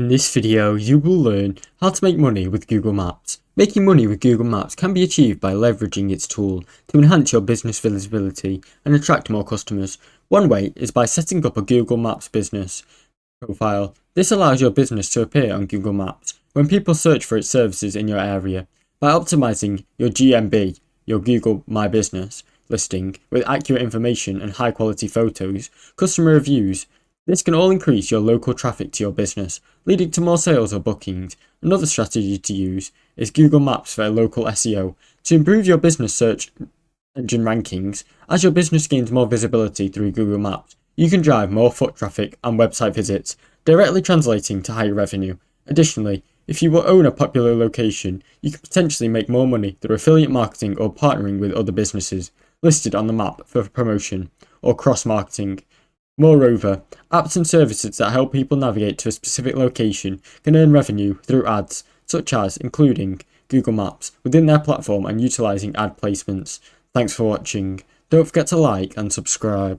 In this video, you will learn how to make money with Google Maps. Making money with Google Maps can be achieved by leveraging its tool to enhance your business visibility and attract more customers. One way is by setting up a Google Maps business profile. This allows your business to appear on Google Maps when people search for its services in your area. By optimizing your GMB, your Google My Business listing, with accurate information and high quality photos, customer reviews, this can all increase your local traffic to your business, leading to more sales or bookings. Another strategy to use is Google Maps for local SEO. To improve your business search engine rankings, as your business gains more visibility through Google Maps, you can drive more foot traffic and website visits, directly translating to higher revenue. Additionally, if you will own a popular location, you can potentially make more money through affiliate marketing or partnering with other businesses listed on the map for promotion or cross-marketing. Moreover, apps and services that help people navigate to a specific location can earn revenue through ads, such as including Google Maps within their platform and utilizing ad placements. Thanks for watching. Don't forget to like and subscribe.